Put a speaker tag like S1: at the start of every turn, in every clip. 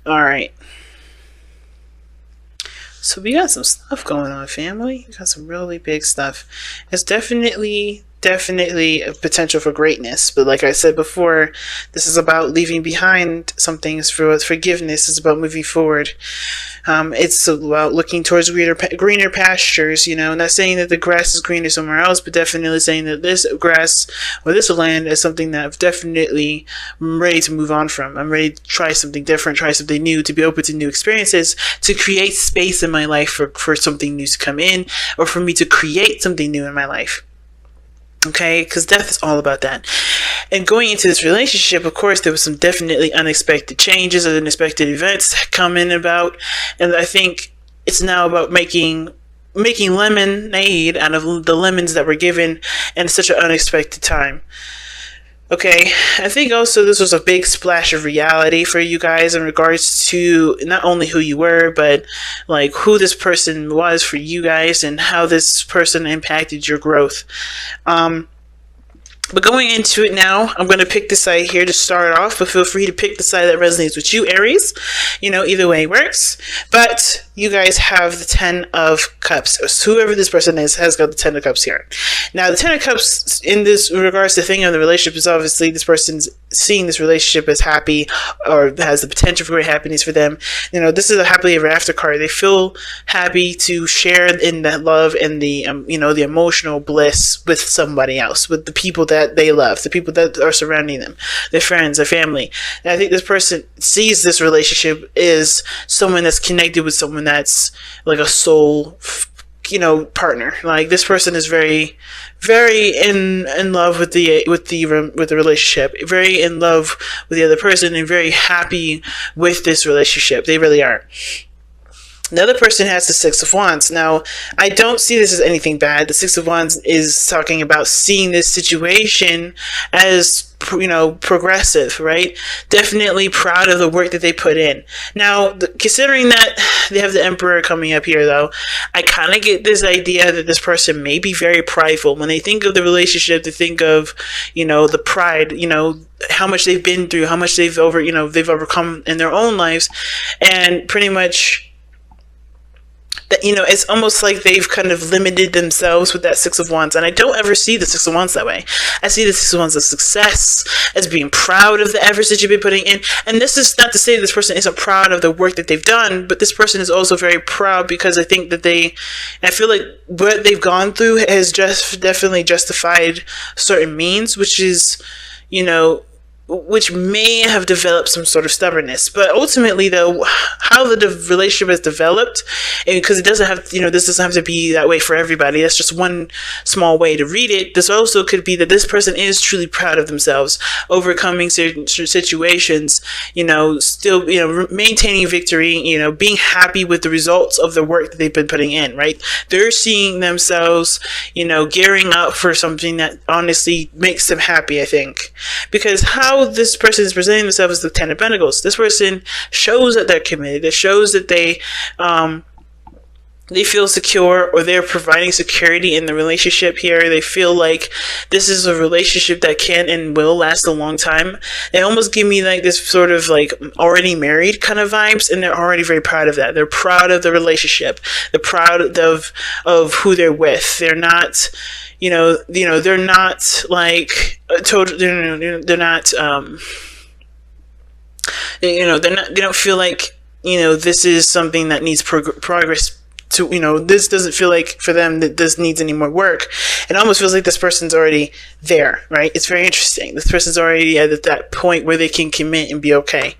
S1: All right. So we got some stuff going on, family. We got some really big stuff. It's definitely a potential for greatness. But like I said before, this is about leaving behind some things for forgiveness. It's about moving forward. It's about looking towards greener pastures. Not saying that the grass is greener somewhere else, but definitely saying that this grass or this land is something that I've definitely ready to move on from. I'm ready to try something different, try something new, to be open to new experiences, to create space in my life for something new to come in, or for me to create something new in my life. Okay, because death is all about that. And going into this relationship, of course, there was some definitely unexpected changes and unexpected events coming about, and I think it's now about making lemonade out of the lemons that were given in such an unexpected time. Okay, I think also this was a big splash of reality for you guys in regards to not only who you were, but like who this person was for you guys and how this person impacted your growth. But going into it now, I'm going to pick the side here to start off, but feel free to pick the side that resonates with you, Aries. Either way works. But you guys have the 10 of Cups. So whoever this person is has got the 10 of Cups here. Now, the 10 of Cups in this regards to the thing of the relationship is obviously this person's seeing this relationship as happy or has the potential for great happiness for them. This is a happily ever after card. They feel happy to share in that love and the the emotional bliss with somebody else, with the people that they love, the people that are surrounding them, their friends, their family. And I think this person sees this relationship as someone that's connected with someone that's like a soul partner. Like this person is very in love with the relationship, very in love with the other person, and very happy with this relationship. They really are. The other person has the Six of Wands. Now, I don't see this as anything bad. The Six of Wands is talking about seeing this situation as progressive, right? Definitely proud of the work that they put in. Now, considering that they have the Emperor coming up here, though, I kind of get this idea that this person may be very prideful. When they think of the relationship, they think of, the pride, how much they've been through, how much they've overcome in their own lives, and pretty much that it's almost like they've kind of limited themselves with that Six of Wands. And I don't ever see the Six of Wands that way. I see the Six of Wands as success, as being proud of the efforts that you've been putting in. And this is not to say this person isn't proud of the work that they've done, but this person is also very proud because I think that I feel like what they've gone through has just definitely justified certain means, which is, which may have developed some sort of stubbornness. But ultimately, though, how the relationship has developed, because it doesn't have, this doesn't have to be that way for everybody. That's just one small way to read it. This also could be that this person is truly proud of themselves, overcoming certain situations, still, maintaining victory, being happy with the results of the work that they've been putting in, right? They're seeing themselves, gearing up for something that honestly makes them happy, I think. Because how this person is presenting themselves as the Ten of Pentacles, this person shows that they're committed. It shows that they feel secure, or they're providing security in the relationship here. They feel like this is a relationship that can and will last a long time. They almost give me like this sort of like already married kind of vibes, and they're already very proud of that. They're proud of the relationship. They're proud of who they're with. They're not, they're not like total. They're not. They don't feel like this is something that needs progress. This doesn't feel like for them that this needs any more work. It almost feels like this person's already there, right? It's very interesting. This person's already at that point where they can commit and be okay.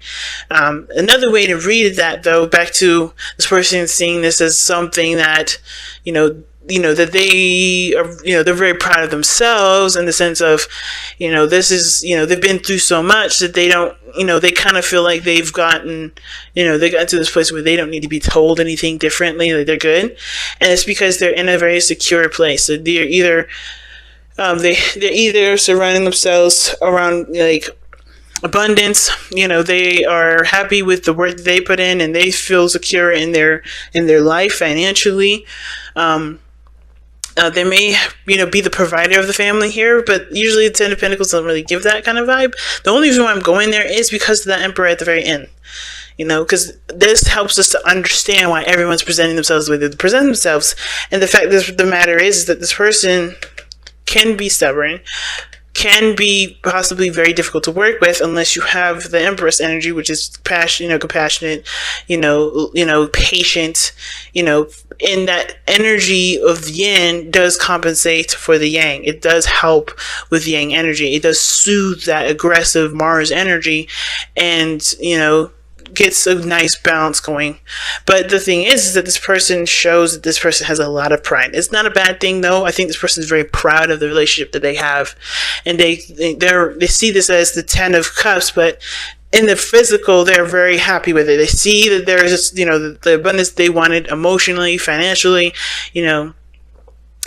S1: Another way to read that, though, back to this person seeing this as something that, that they are, they're very proud of themselves in the sense of, this is, they've been through so much that they don't, they kind of feel like they've gotten, they got to this place where they don't need to be told anything differently, like they're good. And it's because they're in a very secure place. So they're either, they're either surrounding themselves around like abundance, they are happy with the work that they put in, and they feel secure in their life financially. They may, be the provider of the family here, but usually the Ten of Pentacles don't really give that kind of vibe. The only reason why I'm going there is because of the Emperor at the very end. Because this helps us to understand why everyone's presenting themselves the way they present themselves. And the fact that the matter is that this person can be stubborn, can be possibly very difficult to work with unless you have the Empress energy, which is compassionate, patient, and that energy of yin does compensate for the yang. It does help with yang energy. It does soothe that aggressive Mars energy and, gets a nice balance going. But the thing is that this person shows that this person has a lot of pride. It's not a bad thing, though. I think this person is very proud of the relationship that they have, and they see this as the Ten of Cups, but in the physical, they're very happy with it. They see that there's the abundance they wanted emotionally, financially,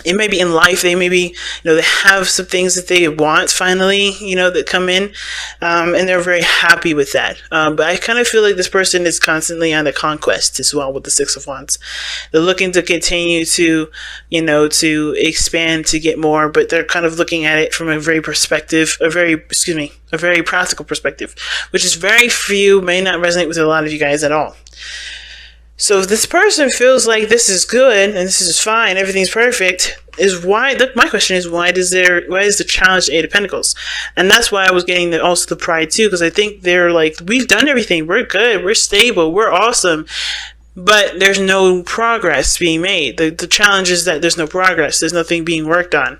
S1: it may be in life, they maybe, they have some things that they want finally, that come in, and they're very happy with that. But I kind of feel like this person is constantly on the conquest as well with the Six of Wands. They're looking to continue to, to expand, to get more, but they're kind of looking at it from a very practical perspective, which is very few, may not resonate with a lot of you guys at all. So if this person feels like this is good and this is fine, everything's perfect, my question is, why is the challenge the Eight of Pentacles? And that's why I was getting also the pride too, because I think they're like, we've done everything, we're good, we're stable, we're awesome, but there's no progress being made. The challenge is that there's no progress, there's nothing being worked on.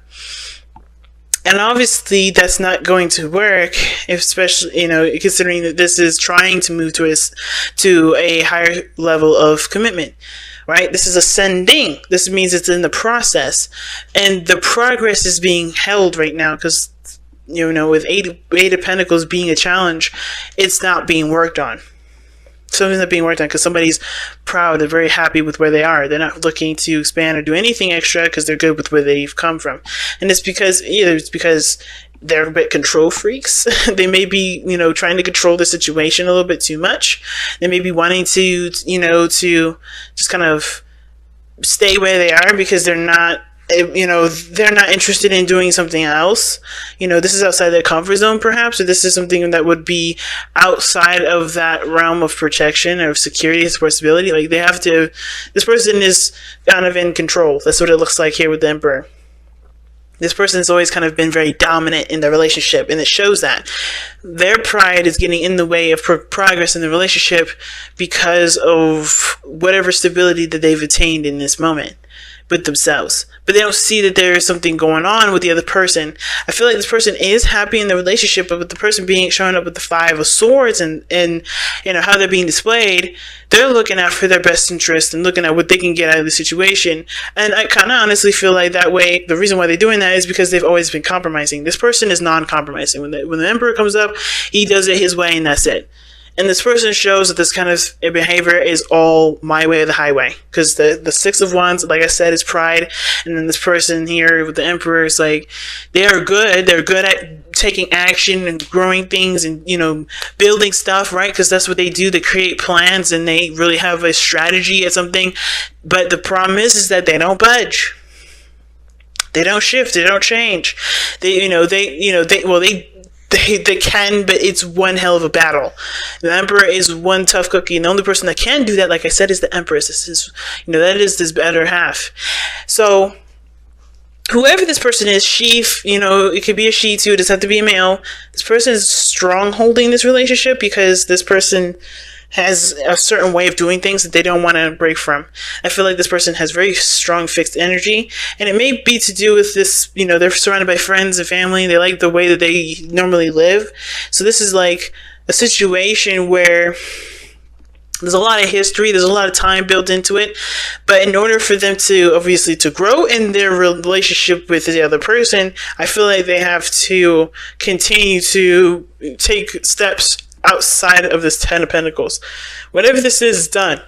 S1: And obviously that's not going to work, especially, considering that this is trying to move to a higher level of commitment, right? This is ascending. This means it's in the process, and the progress is being held right now because, with Eight of Pentacles being a challenge, it's not being worked on. Something's not being worked on because somebody's proud and very happy with where they are. They're not looking to expand or do anything extra because they're good with where they've come from. And it's because they're a bit control freaks. They may be, trying to control the situation a little bit too much. They may be wanting to, to just kind of stay where they are because they're not interested in doing something else. This is outside their comfort zone perhaps, or this is something that would be outside of that realm of protection or of security and stability. Like this person is kind of in control. That's what it looks like here with the Emperor. This person has always kind of been very dominant in the relationship, and it shows that their pride is getting in the way of progress in the relationship because of whatever stability that they've attained in this moment with themselves. But they don't see that there is something going on with the other person. I feel like this person is happy in the relationship, but with the person showing up with the Five of Swords and how they're being displayed, they're looking out for their best interest and looking at what they can get out of the situation. And I kind of honestly feel like that way, the reason why they're doing that is because they've always been compromising. This person is non-compromising. When the Emperor comes up, he does it his way and that's it. And this person shows that this kind of behavior is all my way or the highway. Because the Six of Wands, like I said, is pride. And then this person here with the Emperor is like, they are good. They're good at taking action and growing things and, building stuff, right? Because that's what they do. They create plans and they really have a strategy at something. But the problem is that they don't budge. They don't shift. They don't change. They can, but it's one hell of a battle. The Emperor is one tough cookie, and the only person that can do that, like I said, is the Empress. This is, that is this better half. So, whoever this person is, she, it could be a she too. It doesn't have to be a male. This person is strong holding this relationship because this person has a certain way of doing things that they don't want to break from. I feel like this person has very strong fixed energy, and it may be to do with this, they're surrounded by friends and family. They like the way that they normally live. So this is like a situation where there's a lot of history, there's a lot of time built into it, but in order for them to obviously to grow in their relationship with the other person, I feel like they have to continue to take steps outside of this Ten of Pentacles. Whatever this is done.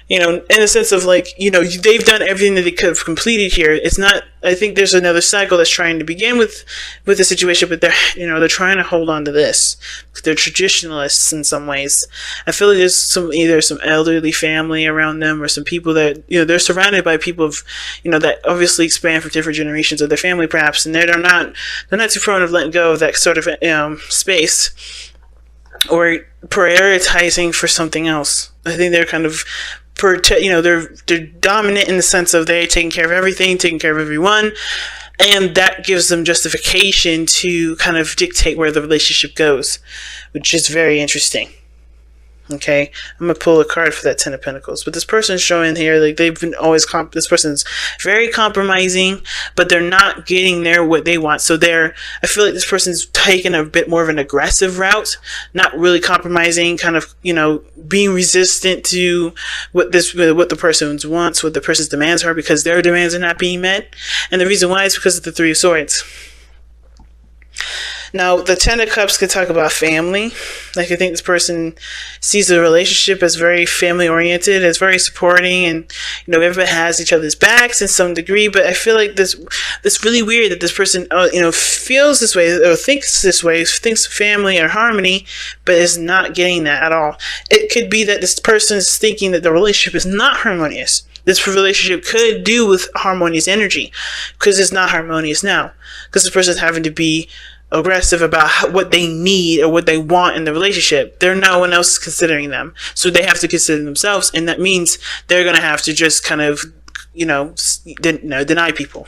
S1: in a sense of like, they've done everything that they could have completed here. It's not, I think there's another cycle that's trying to begin with the situation, but they're trying to hold on to this. They're traditionalists in some ways. I feel like there's either some elderly family around them, or some people that, they're surrounded by people of, that obviously span from different generations of their family perhaps, and they're not too prone of letting go of that sort of space, or prioritizing for something else. I think they're kind of they're dominant in the sense of they're taking care of everything, taking care of everyone, and that gives them justification to kind of dictate where the relationship goes, which is very interesting. Okay, I'm gonna pull a card for that Ten of Pentacles. But this person's showing here, like, they've been always this person's very compromising, but they're not getting what they want. So I feel like this person's taking a bit more of an aggressive route, not really compromising, kind of, being resistant to what the person wants, what the person's demands are, because their demands are not being met. And the reason why is because of the Three of Swords. Now, the Ten of Cups could talk about family. Like, I think this person sees the relationship as very family-oriented, as very supporting, and, everybody has each other's backs in some degree. But I feel like this really weird that this person, feels this way, or thinks this way, thinks family or harmony, but is not getting that at all. It could be that this person is thinking that the relationship is not harmonious. This relationship could do with harmonious energy, because it's not harmonious now. Because this person is having to be aggressive about what they need or what they want in the relationship. No one else is considering them, so they have to consider themselves, and that means they're going to have to just kind of, deny people,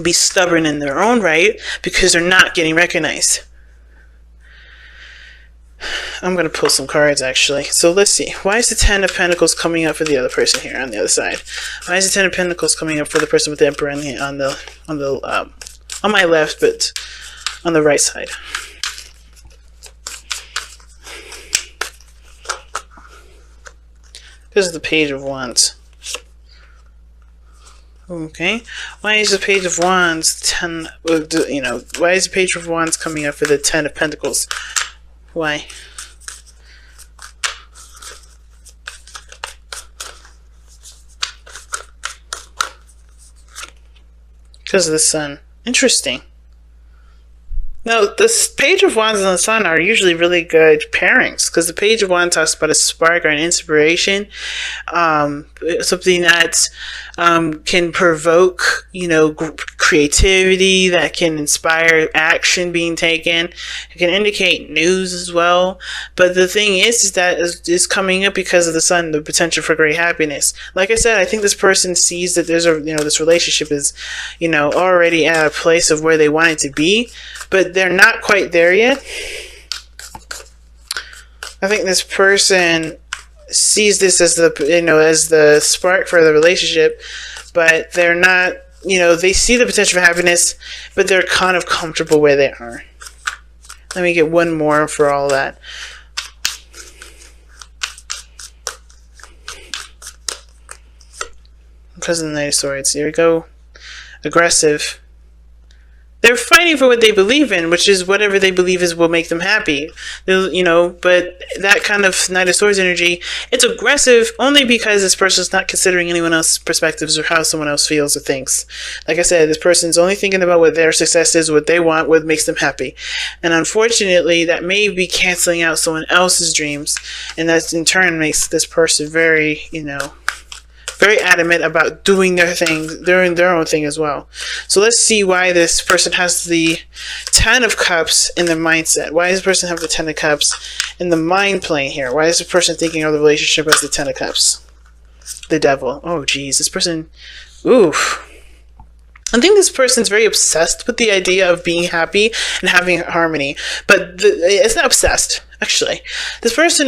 S1: be stubborn in their own right, because they're not getting recognized. I'm going to pull some cards, actually. So let's see. Why is the Ten of Pentacles coming up for the other person here on the other side? Why is the Ten of Pentacles coming up for the person with the Emperor on my left, but on the right side? This is the Page of Wands. Okay. Why is the Page of Wands why is the Page of Wands coming up for the Ten of Pentacles? Why? Because of the Sun. Interesting. Now, this Page of Wands and the Sun are usually really good pairings, because the Page of Wands talks about a spark or an inspiration, something that can provoke, creativity, that can inspire action being taken. It can indicate news as well. But the thing is that it's coming up because of the Sun, the potential for great happiness. Like I said, I think this person sees that there's this relationship is, already at a place of where they want it to be, but they're not quite there yet. I think this person sees this as the spark for the relationship, but they're not, they see the potential for happiness, but they're kind of comfortable where they are. Let me get one more for all that. Because of the Knight of Swords. Here we go. Aggressive. They're fighting for what they believe in, which is whatever they believe will make them happy. But that kind of Knight of Swords energy, it's aggressive only because this person's not considering anyone else's perspectives or how someone else feels or thinks. Like I said, this person's only thinking about what their success is, what they want, what makes them happy. And unfortunately, that may be canceling out someone else's dreams, and that in turn makes this person very, very adamant about doing their own thing as well. So let's see why this person has the Ten of Cups in their mindset. Why does this person have the Ten of Cups in the mind plane here? Why is the person thinking of the relationship as the Ten of Cups? The Devil. Oh, geez. This person... Oof. I think this person's very obsessed with the idea of being happy and having harmony, but it's not obsessed, actually. This person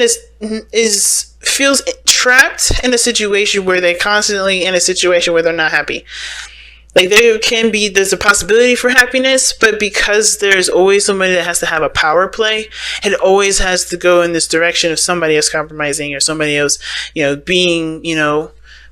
S1: feels trapped in a situation where they're constantly in a situation where they're not happy. Like, there's a possibility for happiness, but because there's always somebody that has to have a power play, it always has to go in this direction of somebody else compromising, or somebody else, being,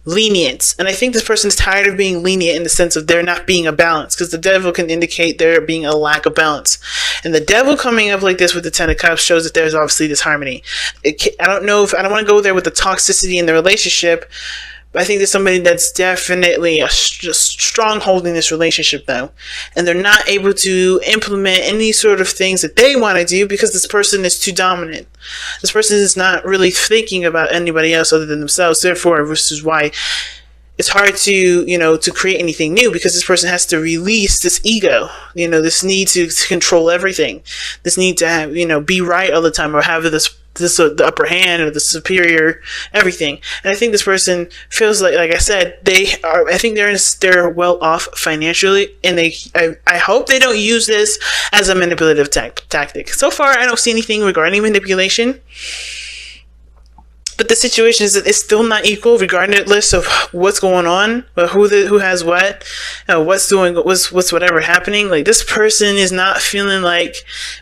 S1: lenient. And I think this person is tired of being lenient in the sense of there not being a balance, because the devil can indicate there being a lack of balance. And the devil coming up like this with the Ten of Cups shows that there's obviously disharmony. I don't want to go there with the toxicity in the relationship. I think there's somebody that's definitely a stronghold in this relationship, though, and they're not able to implement any sort of things that they want to do because this person is too dominant. This person is not really thinking about anybody else other than themselves. Therefore, this is why it's hard to, to create anything new, because this person has to release this ego, this need to control everything, this need to have, be right all the time, or have this the upper hand or the superior everything. And I think this person feels like I said, I think they're well off financially, and I hope they don't use this as a manipulative tactic. So far, I don't see anything regarding manipulation. But the situation is that it's still not equal, regardless of what's going on, but who has what, what's whatever happening. Like, this person is not feeling like,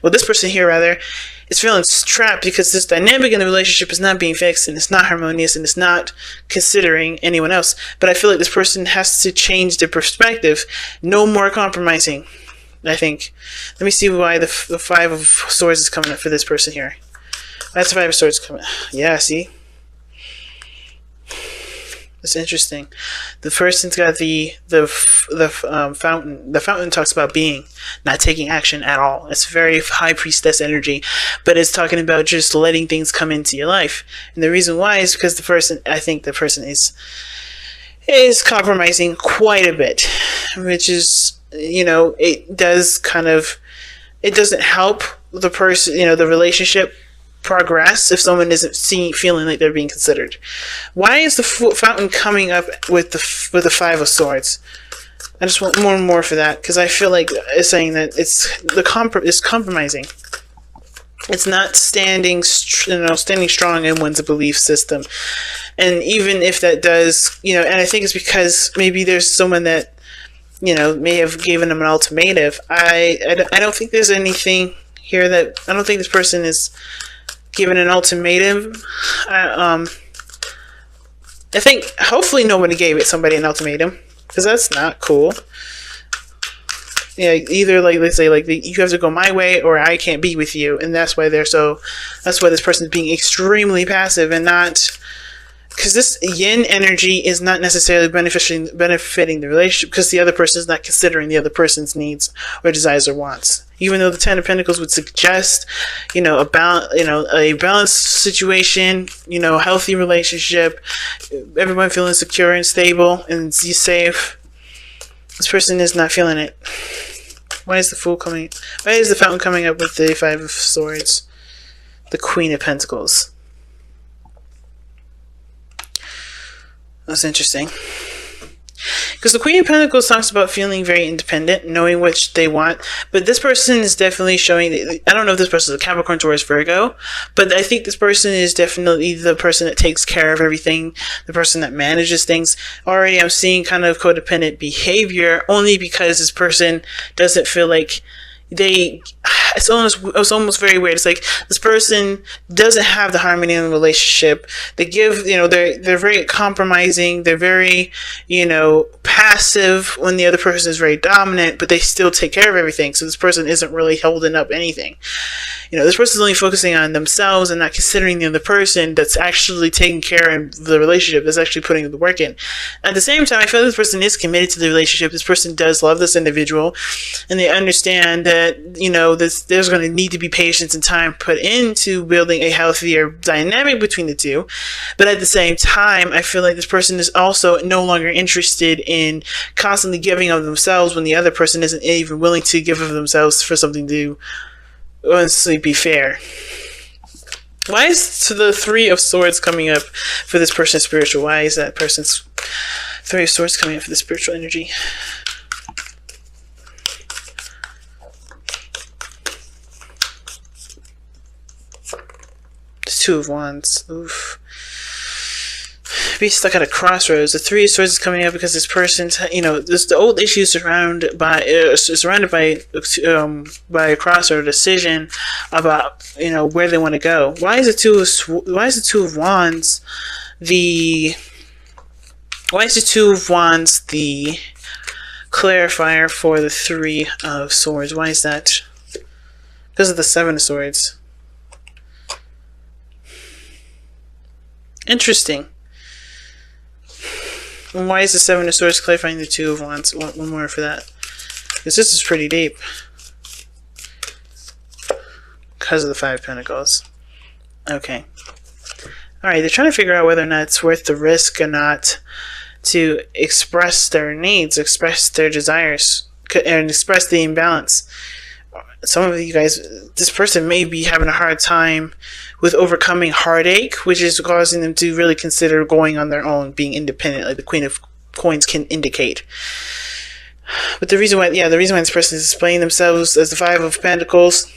S1: this person here rather, is feeling trapped because this dynamic in the relationship is not being fixed, and it's not harmonious, and it's not considering anyone else. But I feel like this person has to change their perspective. No more compromising, I think. Let me see why the Five of Swords is coming up for this person here. That's the Five of Swords coming. Yeah, see? It's interesting. The person's got the fountain. The fountain talks about being, not taking action at all. It's very high priestess energy, but it's talking about just letting things come into your life. And the reason why is because I think the person is compromising quite a bit, which is, it doesn't help the person, the relationship progress if someone isn't feeling like they're being considered. Why is the fountain coming up with the Five of Swords? I just want more and more for that, because I feel like it's saying that it's compromising. It's not standing strong in one's belief system. And even if that does, and I think it's because maybe there's someone that may have given them an ultimatum. I don't think there's anything here that I don't think this person is given an ultimatum. I think hopefully nobody gave somebody an ultimatum, because that's not cool. Yeah, either let's say you have to go my way or I can't be with you, and that's why that's why this person is being extremely passive and not, because this yin energy is not necessarily benefiting the relationship, because the other person is not considering the other person's needs or desires or wants. Even though the Ten of Pentacles would suggest, a balanced situation, a healthy relationship, everyone feeling secure and stable and safe. This person is not feeling it. Why is the Fountain coming up with the Five of Swords? The Queen of Pentacles. That's interesting. Because the Queen of Pentacles talks about feeling very independent, knowing what they want. But this person is definitely showing, I don't know if this person is a Capricorn, Taurus, Virgo, but I think this person is definitely the person that takes care of everything, the person that manages things. Already I'm seeing kind of codependent behavior, only because this person doesn't feel like it's almost very weird. It's like this person doesn't have the harmony in the relationship. They give, they're very compromising. They're very, passive when the other person is very dominant, but they still take care of everything. So this person isn't really holding up anything. This person is only focusing on themselves and not considering the other person that's actually taking care of the relationship, that's actually putting the work in. At the same time, I feel this person is committed to the relationship. This person does love this individual, and they understand that, there's going to need to be patience and time put into building a healthier dynamic between the two. But at the same time, I feel like this person is also no longer interested in constantly giving of themselves when the other person isn't even willing to give of themselves for something to honestly be fair. Why is the Three of Swords coming up for this person's spiritual? Why is that person's Three of Swords coming up for the spiritual energy? Two of Wands. Oof. Be stuck at a crossroads. The Three of Swords is coming up because this person's, there's the old issues surrounded by a crossroad decision about, where they want to go. Why is the Two of Wands the Why is the Two of Wands the clarifier for the Three of Swords? Why is that? Because of the Seven of Swords. Interesting. And why is the Seven of Swords clarifying the Two of Wands? One more for that. Because this is pretty deep. Because of the Five of Pentacles. Okay. Alright, they're trying to figure out whether or not it's worth the risk or not to express their needs, express their desires, and express the imbalance. Some of you guys, this person may be having a hard time with overcoming heartache, which is causing them to really consider going on their own, being independent, like the Queen of Coins can indicate. But the reason why this person is displaying themselves as the Five of Pentacles,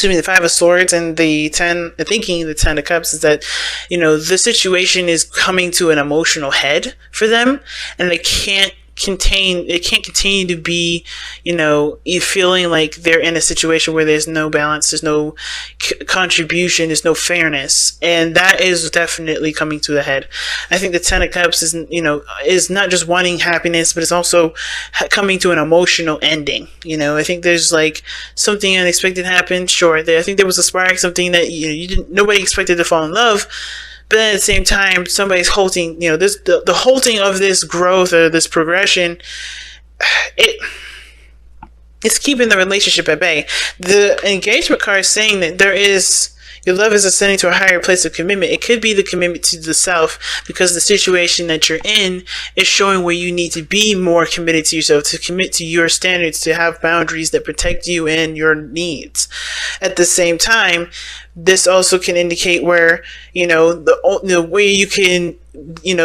S1: the Five of Swords, and the Ten of Cups, is that, you know, the situation is coming to an emotional head for them, and they can't continue to be, you know, feeling like they're in a situation where there's no balance, there's no contribution, there's no fairness, and that is definitely coming to the head. I think the Ten of Cups is not just wanting happiness, but it's also coming to an emotional ending. You know, I think there's like something unexpected happened. Sure, I think there was a spark, something that nobody expected to fall in love. But then at the same time, somebody's halting, the halting of this growth or this progression, it's keeping the relationship at bay. The engagement card is saying that your love is ascending to a higher place of commitment. It could be the commitment to the self, because the situation that you're in is showing where you need to be more committed to yourself, to commit to your standards, to have boundaries that protect you and your needs. At the same time, this also can indicate where, the way you can,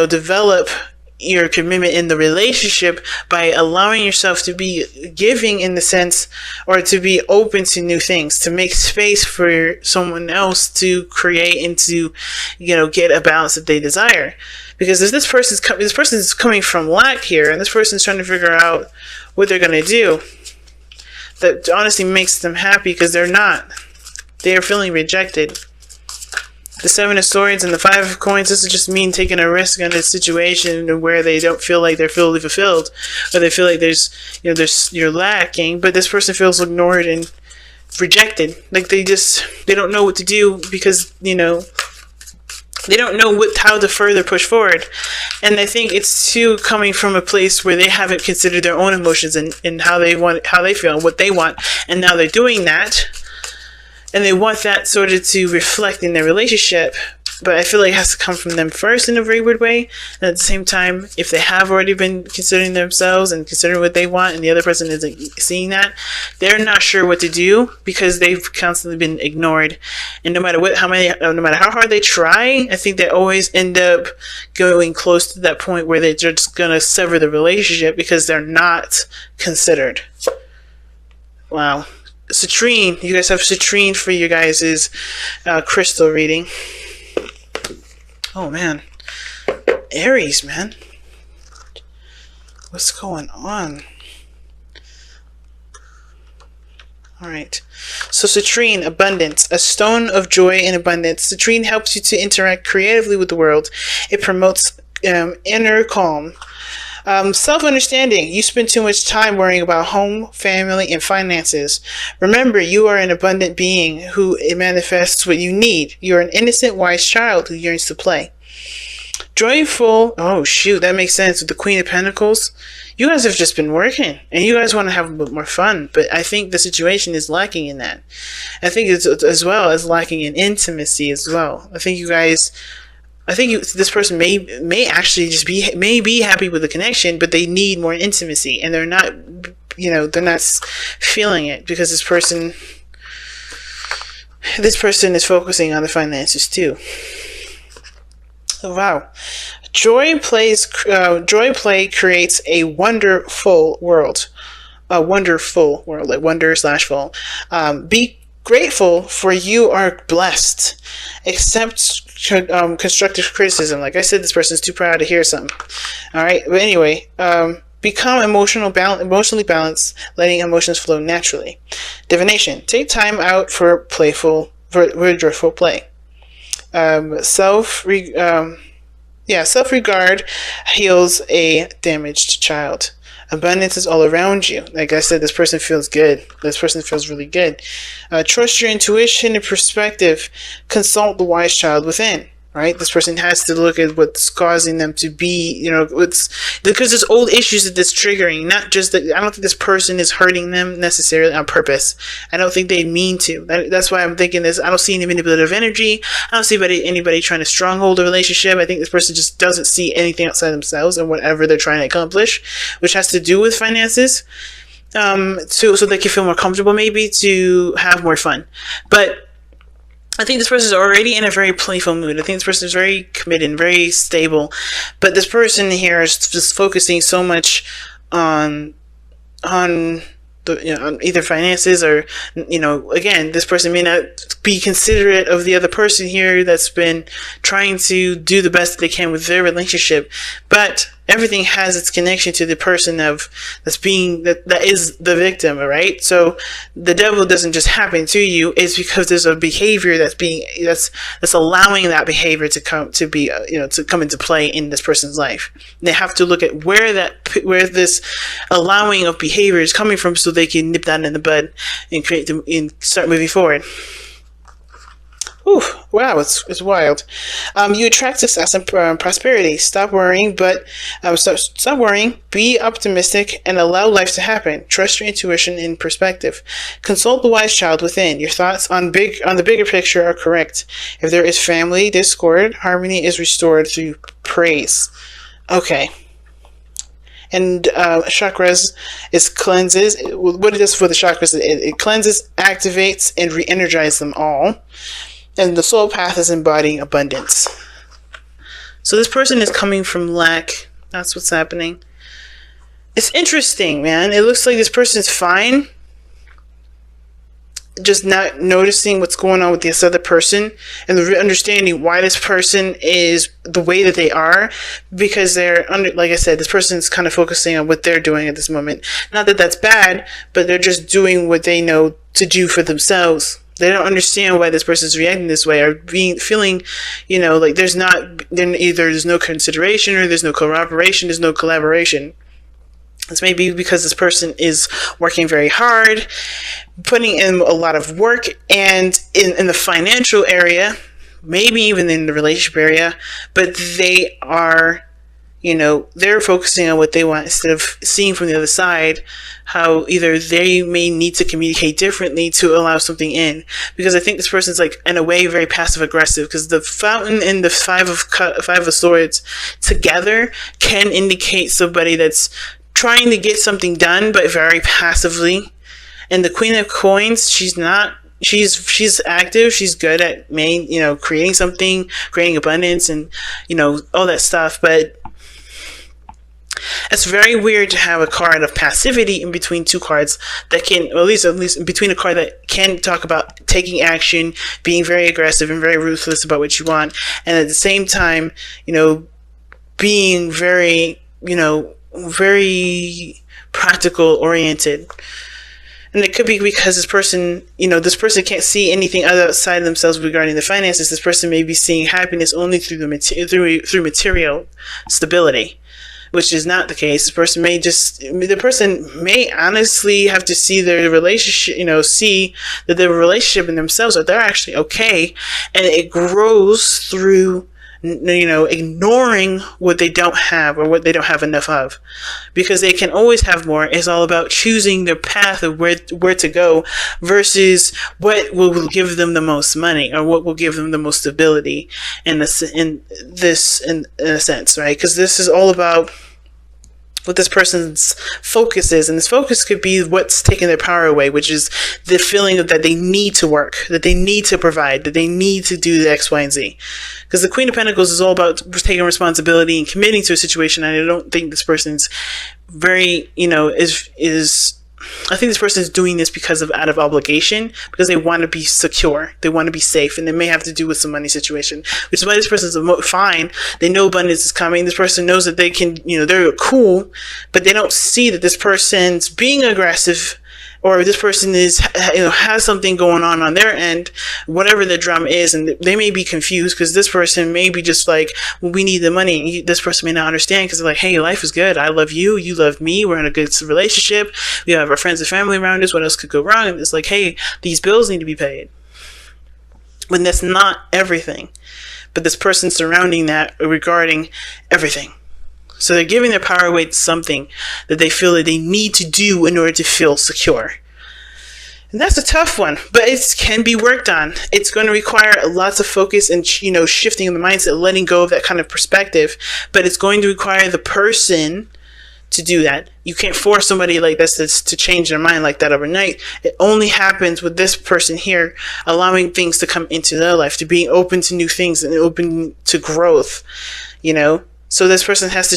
S1: develop your commitment in the relationship by allowing yourself to be giving, in the sense, or to be open to new things, to make space for someone else to create and to, get a balance that they desire. Because if this person is coming from lack here, and this person's trying to figure out what they're going to do, that honestly makes them happy, because they are feeling rejected. The Seven of Swords and the Five of Coins, this is just mean taking a risk on a situation where they don't feel like they're fully fulfilled, or they feel like you're lacking, but this person feels ignored and rejected. Like they don't know what to do, because, they don't know how to further push forward. And I think it's too coming from a place where they haven't considered their own emotions and how they feel and what they want. And now they're doing that. And they want that sort of to reflect in their relationship. But I feel like it has to come from them first in a very weird way. And at the same time, if they have already been considering themselves and considering what they want, and the other person isn't seeing that, they're not sure what to do, because they've constantly been ignored. And no matter how hard they try, I think they always end up going close to that point where they're just gonna sever the relationship because they're not considered. Wow. Citrine, you guys have citrine for you guys' crystal reading. Oh man, Aries, man, what's going on? All right, so citrine, abundance, a stone of joy and abundance. Citrine helps you to interact creatively with the world. It promotes inner calm. Self-understanding. You spend too much time worrying about home, family, and finances. Remember, you are an abundant being who manifests what you need. You're an innocent, wise child who yearns to play. Joyful. Oh, shoot. That makes sense with the Queen of Pentacles. You guys have just been working, and you guys want to have a bit more fun, but I think the situation is lacking in that. I think it's as well as lacking in intimacy as well. I think this person may actually just be happy with the connection, but they need more intimacy, and they're not feeling it, because this person is focusing on the finances too. Oh, wow. Joy play creates a wonderful world. A wonderful world, like wonder/full. Be grateful, for you are blessed. Accept constructive criticism. Like I said, this person's too proud to hear something. All right, but anyway, become emotionally balanced, letting emotions flow naturally. Divination. Take time out for joyful play. Yeah, self-regard heals a damaged child. Abundance is all around you. Like I said, this person feels good. This person feels really good. Trust your intuition and perspective. Consult the wise child within. Right? This person has to look at what's causing them to be, what's, because there's old issues that's triggering, not just that. I don't think this person is hurting them necessarily on purpose. I don't think they mean to. That's why I'm thinking this. I don't see any manipulative energy. I don't see anybody trying to stronghold a relationship. I think this person just doesn't see anything outside themselves and whatever they're trying to accomplish, which has to do with finances. So they can feel more comfortable, maybe to have more fun. But I think this person is already in a very playful mood. I think this person is very committed and very stable. But this person here is just focusing so much on on either finances or, again, this person may not be considerate of the other person here that's been trying to do the best they can with their relationship, but everything has its connection to the person that is the victim, right? So the devil doesn't just happen to you; it's because there's a behavior that's allowing that behavior to come into play in this person's life. They have to look at where this allowing of behavior is coming from, so they can nip that in the bud and start moving forward. Ooh, wow, it's wild. You attract success and prosperity. Stop worrying, stop worrying. Be optimistic and allow life to happen. Trust your intuition and perspective. Consult the wise child within. Your thoughts on the bigger picture are correct. If there is family discord, harmony is restored through praise. Okay. And chakras, it cleanses. What it does for the chakras, it cleanses, activates, and re-energizes them all. And the soul path is embodying abundance. So this person is coming from lack. That's what's happening. It's interesting, man. It looks like this person is fine, just not noticing what's going on with this other person and understanding why this person is the way that they are, because like I said, this person's kind of focusing on what they're doing at this moment. Not that that's bad, but they're just doing what they know to do for themselves. They don't understand why this person's reacting this way, or feeling, like there's no consideration, or there's no cooperation, there's no collaboration. This may be because this person is working very hard, putting in a lot of work, and in the financial area, maybe even in the relationship area, but they are, they're focusing on what they want instead of seeing from the other side how either they may need to communicate differently to allow something in. Because I think this person's, like, in a way, very passive aggressive, because the fountain and the five of swords together can indicate somebody that's trying to get something done, but very passively. And the queen of coins, she's active. She's good at creating something, creating abundance, and all that stuff. But it's very weird to have a card of passivity in between two cards that can, or at least in between a card that can talk about taking action, being very aggressive and very ruthless about what you want, and at the same time, being very, very practical oriented. And it could be because this person can't see anything outside of themselves regarding the finances. This person may be seeing happiness only through material stability, which is not the case. The person may honestly have to see their relationship, see that their relationship in themselves, that they're actually okay, and it grows through ignoring what they don't have or what they don't have enough of, because they can always have more. It's all about choosing their path of where to go versus what will give them the most money or what will give them the most stability in a sense, right? Because this is all about what this person's focus is, and this focus could be what's taking their power away, which is the feeling that they need to work, that they need to provide, that they need to do the X, Y, and Z. Because the Queen of Pentacles is all about taking responsibility and committing to a situation, and I don't think this person's very, I think this person is doing this out of obligation, because they want to be secure, they want to be safe, and it may have to do with some money situation, which is why this person's fine. They know abundance is coming. This person knows that they can, they're cool, but they don't see that this person's being aggressive or this person is, has something going on their end, whatever the drama is, and they may be confused because this person may be just like, well, we need the money. This person may not understand because they're like, hey, life is good. I love you. You love me. We're in a good relationship. We have our friends and family around us. What else could go wrong? And it's like, hey, these bills need to be paid. When that's not everything, but this person surrounding that regarding everything. So they're giving their power away to something that they feel that they need to do in order to feel secure. And that's a tough one, but it can be worked on. It's going to require lots of focus and, shifting the mindset, letting go of that kind of perspective. But it's going to require the person to do that. You can't force somebody like this to change their mind like that overnight. It only happens with this person here, allowing things to come into their life, to being open to new things and open to growth, So this person has to,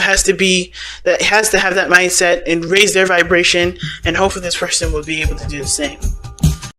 S1: has to have that mindset and raise their vibration, and hopefully this person will be able to do the same.